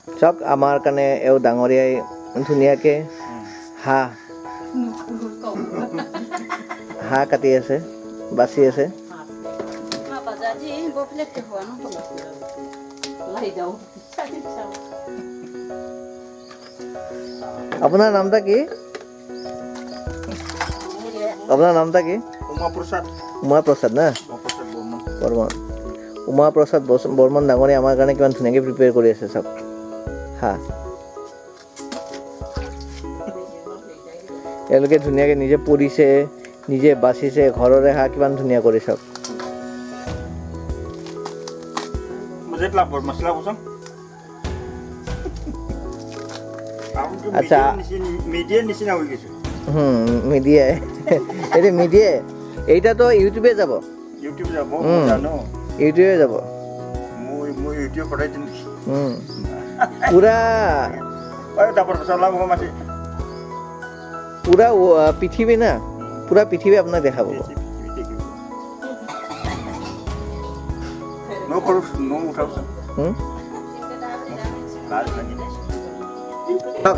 চাওক আমাৰ কাৰণে এও ডাঙৰীয়াই ধুনীয়াকে হাঁহ কাটি আছে, বাচি আছে। আপোনাৰ নামটা কি? আপোনাৰ নামটা কি? উমা প্ৰসাদ না? বৰ্মন। উমা প্ৰসাদ বৰ্মন ডাঙৰীয়া আমাৰ কাৰণে কিমান ধুনীয়াকৈ প্ৰিপেয়াৰ কৰি আছে চাওক হাঁহ। এওঁলোকে ধুনীয়াকৈ নিজে পৰিছে, নিজে বাচিছে, ঘৰৰে হাঁহ কিমান ধুনীয়া কৰি চাওক। আচ্ছা মিডিয়াই এইটো মিডিয়াই এইটাতো ইউটিউবে যাব, ইউটিউবে যাব পুৰা পুৰা পৃথিৱী না, পুৰা পৃথিৱী আপোনাক দেখা পাব।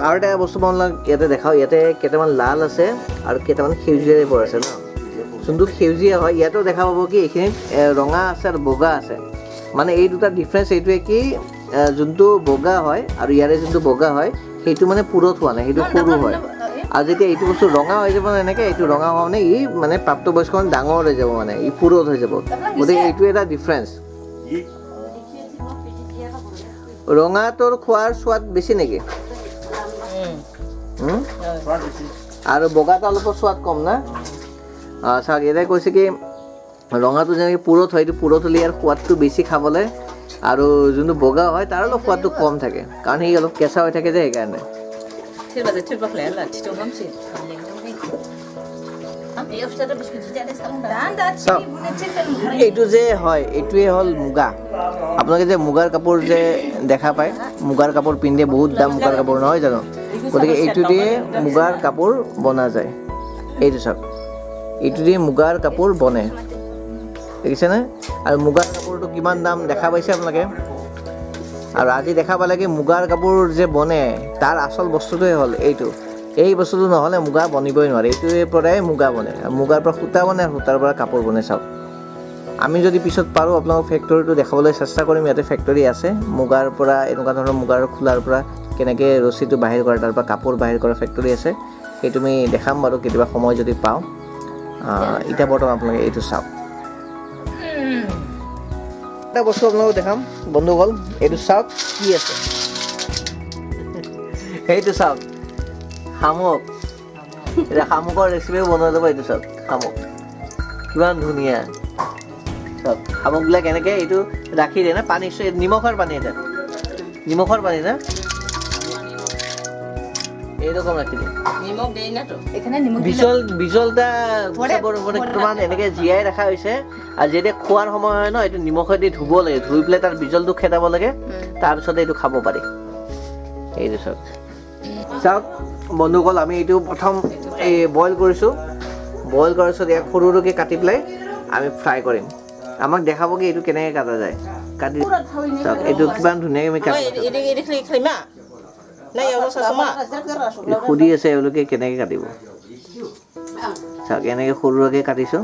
আৰু এটা বস্তু মই ইয়াতে দেখাওঁ, ইয়াতে কেইটামান লাল আছে আৰু কেইটামান সেউজীয়া টাইপৰ আছে ন। যোনটো সেউজীয়া হয় ইয়াতো দেখা পাব কি এইখিনিত ৰঙা আছে আৰু বগা আছে। মানে এই দুটা ডিফাৰেঞ্চ এইটোৱে কি যোনটো বগা হয় আৰু ইয়াৰে যোনটো বগা হয় সেইটো মানে পুৰঠ হোৱা নাই, সেইটো সৰু হয়। আৰু যেতিয়া এইটো বস্তু ৰঙা হৈ যাব এনেকৈ, এইটো ৰঙা হোৱা মানে ই মানে প্ৰাপ্তবয়স্ক ডাঙৰ হৈ যাব, মানে ই পুৰঠ হৈ যাব। গতিকে এইটো এটা ডিফাৰেঞ্চ। ৰঙাটোৰ খোৱাৰ সোৱাদ বেছি নেকি? আৰু বগাটো অলপ সোৱাদ কম না? চাওক ইয়াতে কৈছে কি ৰঙাটো যেনেকৈ পুৰঠ হয়, এইটো পুৰঠ হ'লে ইয়াৰ সোৱাদটো বেছি খাবলৈ, আৰু যোনটো বগা হয় তাৰ অলপ সোৱাদটো কম থাকে, কাৰণ সি অলপ কেঁচা হৈ থাকে যে সেইকাৰণে। এইটো যে হয় এইটোৱে হ'ল মুগা। আপোনালোকে যে মুগাৰ কাপোৰ যে দেখা পায়, মুগাৰ কাপোৰ পিন্ধে, বহুত দাম মুগাৰ কাপোৰ নহয় জানো? গতিকে এইটো দিয়ে মুগাৰ কাপোৰ বনা যায়। এইটো চাওক, এইটো দিয়ে মুগাৰ কাপোৰ বনে, দেখিছেনে? আৰু মুগাৰ কাপোৰটো কিমান দাম দেখা পাইছে আপোনালোকে। আৰু আজি দেখা পালে কি মুগাৰ কাপোৰ যে বনে তাৰ আচল বস্তুটোৱে হ'ল এইটো। এই বস্তুটো নহ'লে মুগা বনিবই নোৱাৰে। এইটোৰ পৰাই মুগা বনে, মুগাৰ পৰা সূতা বনে, সূতাৰ পৰা কাপোৰ বনে। চাওক আমি যদি পিছত পাৰোঁ আপোনালোকক ফেক্টৰীটো দেখাবলৈ চেষ্টা কৰিম। ইয়াতে ফেক্টৰী আছে মুগাৰ পৰা, এনেকুৱা ধৰণৰ মুগাৰ খোলাৰ পৰা কেনেকৈ ৰছীটো বাহিৰ কৰে, তাৰ পৰা কাপোৰ বাহিৰ কৰা ফেক্টৰী আছে। সেইটো আমি দেখাম বাৰু কেতিয়াবা সময় যদি পাওঁ। এতিয়া বৰ্তমান আপোনালোকে এইটো চাওক। এটা বস্তু আপোনালোকক দেখাম বন্ধুসকল, এইটো চাওক কি আছে। এইটো চাওক শামুক। এতিয়া শামুকৰ ৰেচিপিও বনোৱা যাব। এইটো চাওক শামুক কিমান ধুনীয়া। চাওক শামুকবিলাক এনেকৈ এইটো ৰাখি দিয়ে না, পানী নিমখৰ পানী, এটা নিমখৰ পানী না, এইৰকম ৰাখি দিয়ে নিমখ দেই না তো এখানে নিমখ বিজলটা বৰ্তমান এনেকৈ জীয়াই ৰখা হৈছে। আৰু যেতিয়া খোৱাৰ সময় হয় ন, এইটো নিমখেদি ধুব লাগে, ধুই পেলাই তাৰ বিজলটো খেদাব লাগে, তাৰপিছতে এইটো খাব পাৰি। এইটো চাওক চাওক বন্ধুসকল, আমি এইটো প্ৰথম এই বইল কৰিছোঁ। বইল কৰাৰ পিছত ইয়াক সৰু সৰুকৈ কাটি পেলাই আমি ফ্ৰাই কৰিম। আমাক দেখাব কি এইটো কেনেকৈ কাটা যায়, কাটি চাওক এইটো কিমান ধুনীয়াকৈ আমি কাটি সুধি আছে এওঁলোকে কেনেকৈ কাটিব। চাওক এনেকৈ সৰু সৰুকৈ কাটিছোঁ,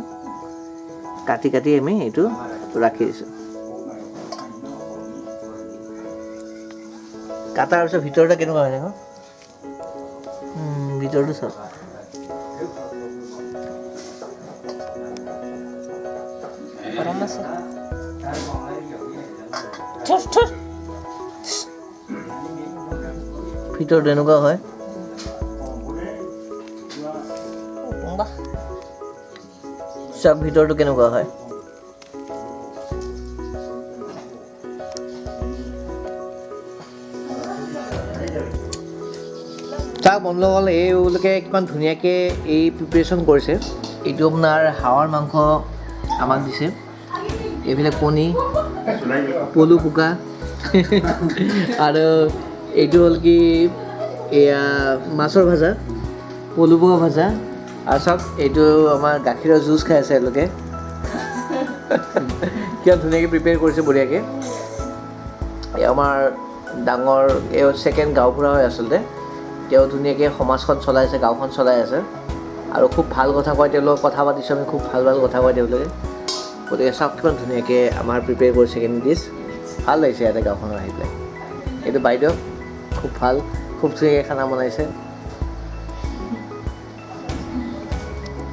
কাটি কাটি আমি এইটো ৰাখি দিছোঁ। কাটাৰ পিছত ভিতৰতে কেনেকুৱা হৈ যাব, ভিতৰটো চাওক। ভিতৰত এনেকুৱা হয়। চাওক ভিতৰটো কেনেকুৱা হয়। চাওক বন্ধুসকল, এইলোকে কিমান ধুনীয়াকৈ এই প্ৰিপেৰেশ্যন কৰিছে। এইটো আপোনাৰ হাঁহৰ মাংস আমাক দিছে, এইবিলাক কণী, পলু পোকা আৰু এইটো হ'ল কি এয়া মাছৰ ভাজা, পলু পোকা ভাজা। আৰু চাওক এইটো আমাৰ গাখীৰৰ জুচ খাই আছে এওঁলোকে। কিমান ধুনীয়াকৈ প্ৰিপেয়াৰ কৰিছে বঢ়িয়াকৈ। এই আমাৰ ডাঙৰ এই ছেকেণ্ড গাঁওবুঢ়া হয় আচলতে। তেওঁ ধুনীয়াকৈ সমাজখন চলাই আছে, গাঁওখন চলাই আছে আৰু খুব ভাল কথা কয়। তেওঁলোকক কথা পাতিছোঁ আমি, খুব ভাল ভাল কথা কয় তেওঁলোকে। গতিকে চাওক কিমান ধুনীয়াকৈ আমাৰ প্ৰিপেয়াৰ কৰিছে এইখিনি ডিছ। ভাল লাগিছে ইয়াতে গাঁওখনত আহি পেলাই। এইটো বাইদেউ খুব ভাল, খুব ধুনীয়াকৈ খানা বনাইছে।